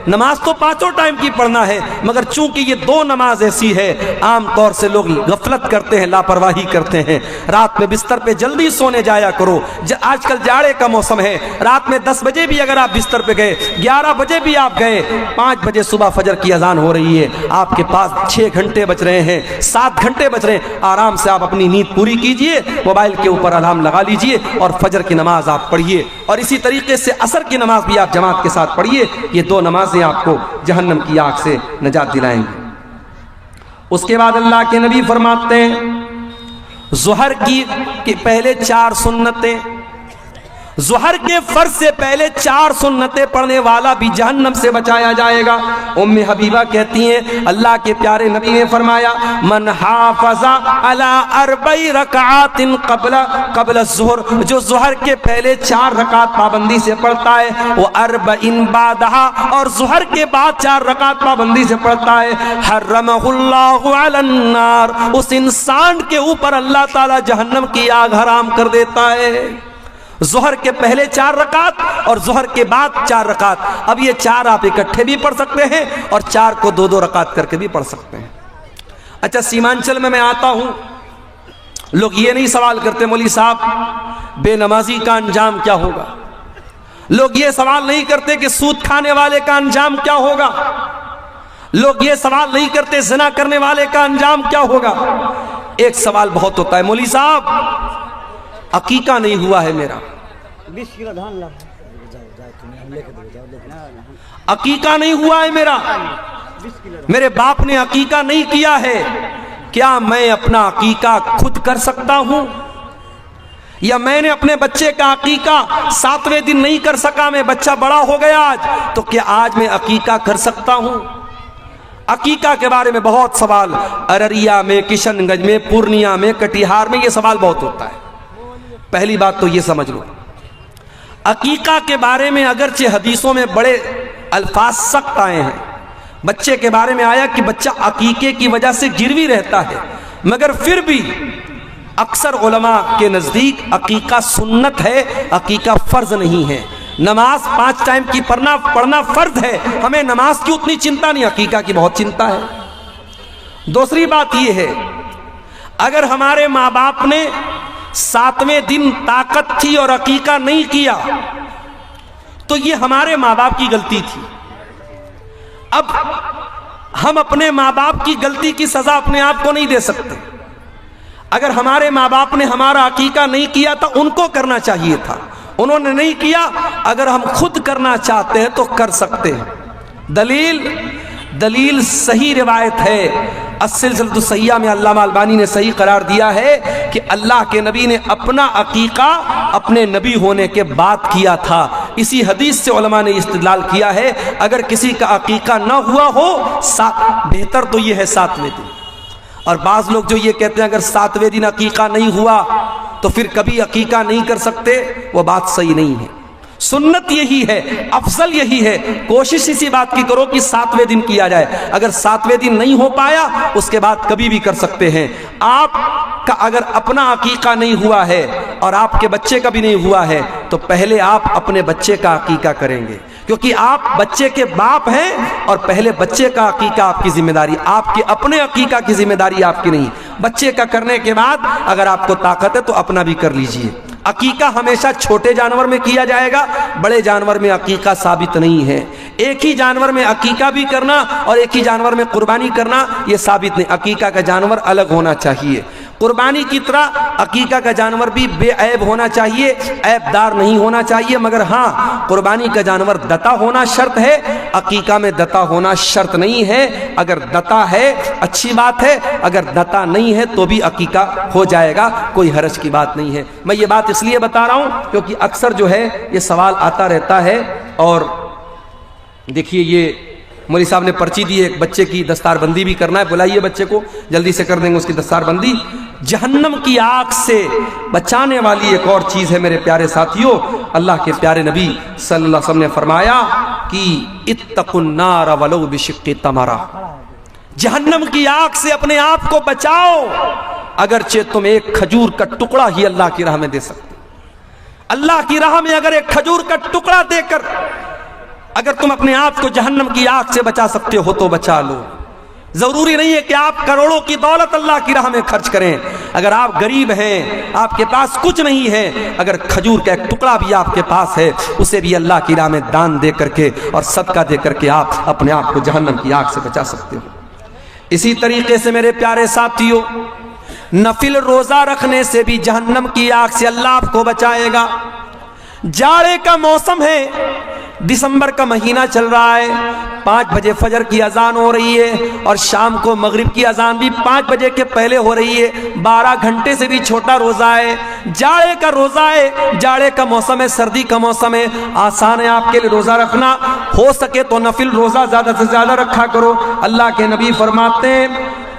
نماز تو 5 ٹائم کی پڑھنا ہے، مگر چونکہ یہ 2 نماز ایسی ہے عام طور سے لوگ غفلت کرتے ہیں، لاپرواہی کرتے ہیں۔ رات میں بستر پہ جلدی سونے جایا کرو، آج کل جاڑے کا موسم ہے، رات میں 10 بجے بھی اگر آپ بستر پہ گئے، 11 بجے بھی آپ گئے، 5 بجے صبح فجر کی اذان ہو رہی ہے، آپ کے پاس 6 گھنٹے بچ رہے ہیں، 7 گھنٹے بچ رہے ہیں، آرام سے آپ اپنی نیند پوری کیجئے، موبائل کے اوپر الارم لگا لیجئے اور فجر کی نماز آپ پڑھیے، اور اسی طریقے سے عصر کی نماز بھی آپ جماعت کے ساتھ پڑھیے۔ یہ 2 نمازیں آپ کو جہنم کی آگ سے نجات دلائیں گے۔ اس کے بعد اللہ کے نبی فرماتے ہیں ظہر کی پہلے 4 سنتیں، ظہر کے فرض سے پہلے 4 سنتیں پڑھنے والا بھی جہنم سے بچایا جائے گا۔ ام حبیبہ کہتی ہیں اللہ کے پیارے نبی نے فرمایا من حافظ علی 4 رکعات قبل الظہر، جو ظہر کے پہلے 4 رکعات پابندی سے پڑھتا ہے، وہ 4 بعدها، اور ظہر کے بعد 4 رکعات پابندی سے پڑھتا ہے، حرمہ اللہ علی النار، اس انسان کے اوپر اللہ تعالی جہنم کی آگ حرام کر دیتا ہے۔ ظہر کے پہلے 4 رکعت اور ظہر کے بعد 4 رکعت، اب یہ 4 آپ اکٹھے بھی پڑھ سکتے ہیں اور 4 کو 2 رکعت کر کے بھی پڑھ سکتے ہیں۔ اچھا سیمانچل میں آتا ہوں، لوگ یہ نہیں سوال کرتے مولوی صاحب بے نمازی کا انجام کیا ہوگا، لوگ یہ سوال نہیں کرتے کہ سود کھانے والے کا انجام کیا ہوگا، لوگ یہ سوال نہیں کرتے زنا کرنے والے کا انجام کیا ہوگا۔ ایک سوال بہت ہوتا ہے مولوی صاحب عقیقہ نہیں ہوا ہے میرا، عقیقہ نہیں ہوا ہے میرا، میرے باپ نے عقیقہ نہیں کیا ہے، کیا میں اپنا عقیقہ خود کر سکتا ہوں؟ یا میں نے اپنے بچے کا عقیقہ 7ویں دن نہیں کر سکا، میں بچہ بڑا ہو گیا آج، تو کیا آج میں عقیقہ کر سکتا ہوں؟ عقیقہ کے بارے میں بہت سوال ارریہ میں، کشن گنج میں، پورنیہ میں، کٹیہار میں یہ سوال بہت ہوتا ہے۔ پہلی بات تو یہ سمجھ لو عقیقہ کے بارے میں اگرچہ حدیثوں میں بڑے الفاظ سخت آئے ہیں، بچے کے بارے میں آیا کہ بچہ عقیقے کی وجہ سے گروی رہتا ہے، مگر پھر بھی اکثر علماء کے نزدیک عقیقہ سنت ہے، عقیقہ فرض نہیں ہے۔ نماز 5 ٹائم کی پڑھنا فرض ہے، ہمیں نماز کی اتنی چنتا نہیں، عقیقہ کی بہت چنتا ہے۔ دوسری بات یہ ہے، اگر ہمارے ماں باپ نے 7ویں دن طاقت تھی اور عقیقہ نہیں کیا تو یہ ہمارے ماں باپ کی غلطی تھی۔ اب ہم اپنے ماں باپ کی غلطی کی سزا اپنے آپ کو نہیں دے سکتے۔ اگر ہمارے ماں باپ نے ہمارا عقیقہ نہیں کیا تو ان کو کرنا چاہیے تھا، انہوں نے نہیں کیا۔ اگر ہم خود کرنا چاہتے ہیں تو کر سکتے ہیں۔ دلیل صحیح روایت ہے، السلسلۃ الصحیحہ میں علامہ البانی نے صحیح قرار دیا ہے کہ اللہ کے نبی نے اپنا عقیقہ اپنے نبی ہونے کے بعد کیا تھا۔ اسی حدیث سے علماء نے استدلال کیا ہے، اگر کسی کا عقیقہ نہ ہوا ہو بہتر تو یہ ہے 7ویں دن۔ اور بعض لوگ جو یہ کہتے ہیں اگر 7ویں دن عقیقہ نہیں ہوا تو پھر کبھی عقیقہ نہیں کر سکتے، وہ بات صحیح نہیں ہے۔ سنت یہی ہے، افضل یہی ہے، کوشش اسی بات کی کرو کہ 7ویں دن کیا جائے۔ اگر 7ویں دن نہیں ہو پایا اس کے بعد کبھی بھی کر سکتے ہیں۔ آپ کا اگر اپنا عقیقہ نہیں ہوا ہے اور آپ کے بچے کا بھی نہیں ہوا ہے تو پہلے آپ اپنے بچے کا عقیقہ کریں گے، کیونکہ آپ بچے کے باپ ہیں اور پہلے بچے کا عقیقہ آپ کی ذمہ داری، آپ کے اپنے عقیقہ کی ذمہ داری آپ کی نہیں۔ بچے کا کرنے کے بعد اگر آپ کو طاقت ہے تو اپنا بھی کر لیجئے۔ عقیقہ ہمیشہ چھوٹے جانور میں کیا جائے گا، بڑے جانور میں عقیقہ ثابت نہیں ہے۔ ایک ہی جانور میں عقیقہ بھی کرنا اور ایک ہی جانور میں قربانی کرنا یہ ثابت نہیں۔ عقیقہ کا جانور الگ ہونا چاہیے، قربانی کی طرح عقیقہ کا جانور بھی بے عیب ہونا چاہیے، عیب دار نہیں ہونا چاہیے، مگر ہاں قربانی کا جانور دتا ہونا شرط ہے، عقیقہ میں دتا ہونا شرط نہیں ہے۔ اگر دتا ہے اچھی بات ہے، اگر دتا نہیں ہے تو بھی عقیقہ ہو جائے گا، کوئی حرج کی بات نہیں ہے۔ میں یہ بات اس لیے بتا رہا ہوں کیونکہ اکثر جو ہے یہ سوال آتا رہتا ہے۔ اور دیکھیے یہ مولوی صاحب نے پرچی دی ہے، ایک بچے کی دستار بندی بھی کرنا ہے، بلائیے بچے کو، جلدی سے کر دیں گے اس کی دستار بندی۔ جہنم کی آگ سے بچانے والی ایک اور چیز ہے میرے پیارے ساتھیوں، اللہ کے پیارے نبی صلی اللہ علیہ وسلم نے فرمایا کہ اتقوا النار ولو بشق تمرہ، جہنم کی آگ سے اپنے آپ کو بچاؤ، اگرچہ تم ایک کھجور کا ٹکڑا ہی اللہ کی راہ میں دے سکتے۔ اللہ کی راہ میں اگر ایک کھجور کا ٹکڑا دے کر اگر تم اپنے آپ کو جہنم کی آگ سے بچا سکتے ہو تو بچا لو۔ ضروری نہیں ہے کہ آپ کروڑوں کی دولت اللہ کی راہ میں خرچ کریں۔ اگر آپ غریب ہیں، آپ کے پاس کچھ نہیں ہے، اگر کھجور کا ایک ٹکڑا بھی آپ کے پاس ہے اسے بھی اللہ کی راہ میں دان دے کر کے اور صدقہ دے کر کے آپ اپنے آپ کو جہنم کی آگ سے بچا سکتے ہو۔ اسی طریقے سے میرے پیارے ساتھیوں، نفل روزہ رکھنے سے بھی جہنم کی آگ سے اللہ آپ کو بچائے گا۔ جاڑے کا موسم ہے، دسمبر کا مہینہ چل رہا ہے، 5 بجے فجر کی اذان ہو رہی ہے اور شام کو مغرب کی اذان بھی 5 بجے کے پہلے ہو رہی ہے، 12 گھنٹے سے بھی چھوٹا روزہ ہے، جاڑے کا روزہ ہے، جاڑے کا موسم ہے، سردی کا موسم ہے، آسان ہے آپ کے لیے روزہ رکھنا، ہو سکے تو نفل روزہ زیادہ سے زیادہ رکھا کرو۔ اللہ کے نبی فرماتے ہیں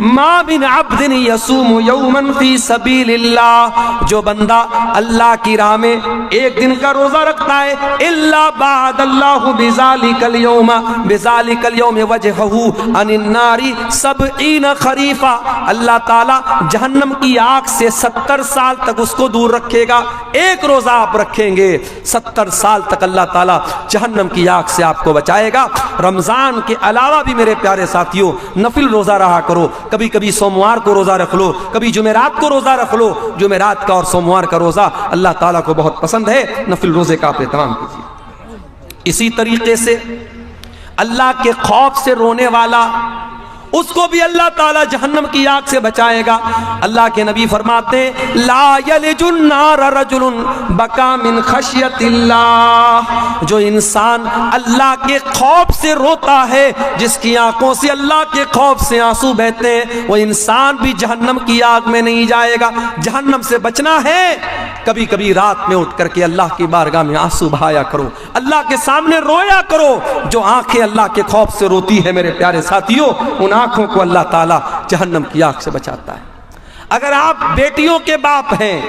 ما من عبد یصوم یوما فی سبیل اللہ، جو بندہ اللہ کی راہ میں ایک دن کا روزہ رکھتا ہے، الا بعد اللہ بذالک اليوم وجہہ عن النار 70 خریفا، اللہ تعالی جہنم کی آگ سے 70 سال تک اس کو دور رکھے گا۔ ایک روزہ آپ رکھیں گے 70 سال تک اللہ تعالی جہنم کی آگ سے آپ کو بچائے گا۔ رمضان کے علاوہ بھی میرے پیارے ساتھیوں نفل روزہ رہا کرو، کبھی کبھی سوموار کو روزہ رکھ لو، کبھی جمعرات کو روزہ رکھ لو، جمعرات کا اور سوموار کا روزہ اللہ تعالیٰ کو بہت پسند ہے، نفل روزے کا آپ اہتمام کیجیے۔ اسی طریقے سے اللہ کے خوف سے رونے والا، اس کو بھی اللہ تعالیٰ جہنم کی آگ سے بچائے گا۔ اللہ کے نبی فرماتے ہیں لا یلج النار رجل بکا من خشیت اللہ، جو انسان اللہ کے خوف سے روتا ہے، جس کی آنکھوں سے اللہ کے خوف سے آنسو بہتے ہیں، وہ انسان بھی جہنم کی آگ میں نہیں جائے گا۔ جہنم سے بچنا ہے، کبھی کبھی رات میں اٹھ کر کے اللہ کی بارگاہ میں آنسو بہایا کرو، اللہ کے سامنے رویا کرو۔ جو آنکھیں اللہ کے خوف سے روتی ہے میرے پیارے ساتھیوں، ان آنکھوں کو اللہ تعالیٰ جہنم کی آگ سے بچاتا ہے۔ اگر آپ بیٹیوں کے باپ ہیں،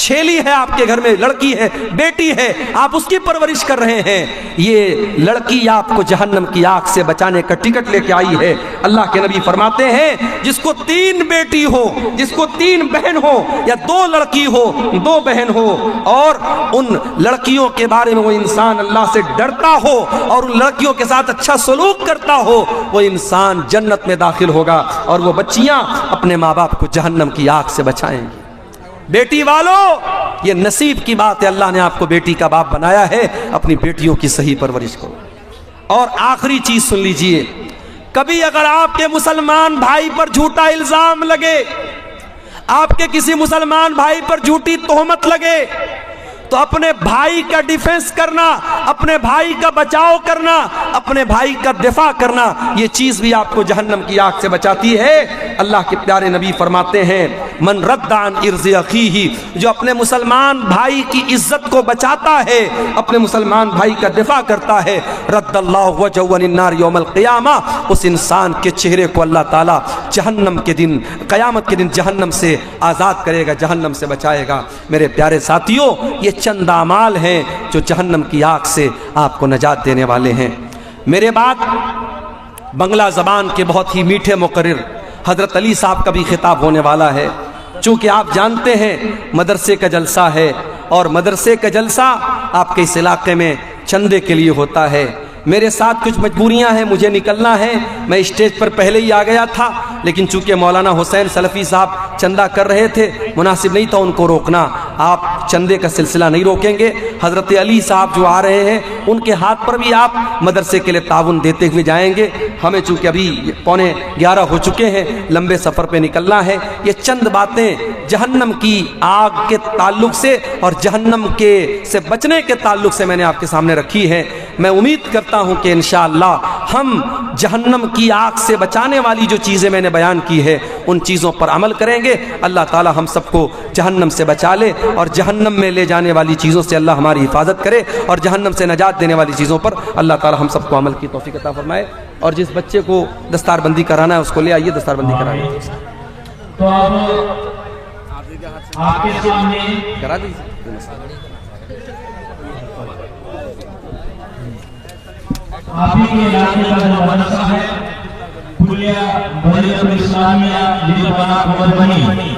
چھیلی ہے آپ کے گھر میں, لڑکی ہے, بیٹی ہے, آپ اس کی پرورش کر رہے ہیں, یہ لڑکی آپ کو جہنم کی آگ سے بچانے کا ٹکٹ لے کے آئی ہے. اللہ کے نبی فرماتے ہیں جس کو 3 بیٹی ہو, جس کو 3 بہن ہو, یا 2 لڑکی ہو 2 بہن ہو, اور ان لڑکیوں کے بارے میں وہ انسان اللہ سے ڈرتا ہو اور ان لڑکیوں کے ساتھ اچھا سلوک کرتا ہو, وہ انسان جنت میں داخل ہوگا اور وہ بچیاں اپنے ماں باپ کو جہنم کی آگ سے بچائیں گی. بیٹی والو, یہ نصیب کی بات ہے, اللہ نے آپ کو بیٹی کا باپ بنایا ہے, اپنی بیٹیوں کی صحیح پرورش کرو. اور آخری چیز سن لیجئے, کبھی اگر آپ کے مسلمان بھائی پر جھوٹا الزام لگے, آپ کے کسی مسلمان بھائی پر جھوٹی تہمت لگے, تو اپنے بھائی کا ڈیفنس کرنا, اپنے بھائی کا بچاؤ کرنا, اپنے بھائی کا دفاع کرنا, یہ چیز بھی آپ کو جہنم کی آگ سے بچاتی ہے. اللہ کے پیارے نبی فرماتے ہیں من رد عن ارض اخیہ, جو اپنے مسلمان بھائی کی عزت کو بچاتا ہے, اپنے مسلمان بھائی کا دفاع کرتا ہے, رد اللہ وجهه عن النار یوم القیامہ, اس انسان کے چہرے کو اللہ تعالی جہنم کے دن, قیامت کے دن جہنم سے آزاد کرے گا, جہنم سے بچائے گا. میرے پیارے ساتھیوں, یہ چند اعمال ہیں جو جہنم کی آگ سے آپ کو نجات دینے والے ہیں. میرے بعد بنگلہ زبان کے بہت ہی میٹھے مقرر حضرت علی صاحب کا بھی خطاب ہونے والا ہے. چونکہ آپ جانتے ہیں مدرسے کا جلسہ ہے, اور مدرسے کا جلسہ آپ کے اس علاقے میں چندے کے لیے ہوتا ہے. میرے ساتھ کچھ مجبوریاں ہیں, مجھے نکلنا ہے. میں اسٹیج پر پہلے ہی آ گیا تھا, لیکن چونکہ مولانا حسین سلفی صاحب چندہ کر رہے تھے, مناسب نہیں تھا ان کو روکنا. آپ چندے کا سلسلہ نہیں روکیں گے. حضرت علی صاحب جو آ رہے ہیں, ان کے ہاتھ پر بھی آپ مدرسے کے لیے تعاون دیتے ہوئے جائیں گے. ہمیں چونکہ ابھی 11:15 ہو چکے ہیں, لمبے سفر پہ نکلنا ہے. یہ چند باتیں جہنم کی آگ کے تعلق سے اور جہنم کے سے بچنے کے تعلق سے میں نے آپ کے سامنے رکھی ہے. میں امید کرتا ہوں کہ انشاءاللہ ہم جہنم کی آگ سے بچانے والی جو چیزیں میں نے بیان کی ہے, ان چیزوں پر عمل کریں گے. اللہ تعالی ہم سب کو جہنم سے بچا لے, اور جہنم میں لے جانے والی چیزوں سے اللہ ہماری حفاظت کرے, اور جہنم سے نجات دینے والی چیزوں پر اللہ تعالی ہم سب کو عمل کی توفیق عطا فرمائے. اور جس بچے کو دستار بندی کرانا ہے اس کو لے آئیے, دستار بندی کرانا ہے. تو اب آپ کے سامنے کرا دیجیے. آپ ہی کے علاقے کا جو مدرسہ ہے, کلیہ بریت الاسلامیہ لیبانا مدبنی,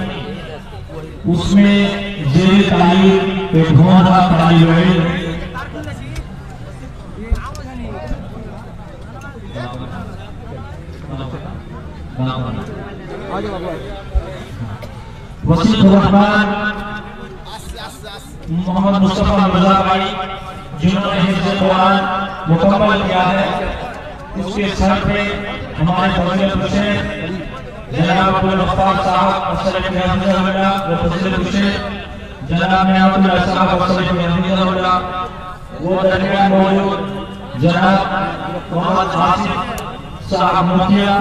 اس میں زیر تعلیم ایک بھونڈا طالب علم وسیع الرحمن محمد مصطفیٰ مرزا بھائی, جنہوں نے حفظ قرآن مکمل کیا ہے, اس کے سر پہ ہمارے فضیلت حسین جناب عبدالغفار صاحب وصلت حفظہ اللہ, وہ فضیلت حسین جناب نعمت اللہ صاحب وصلت حفظہ اللہ, وہ درمیان موجود جناب محمد عاصف صاحب مفتیہ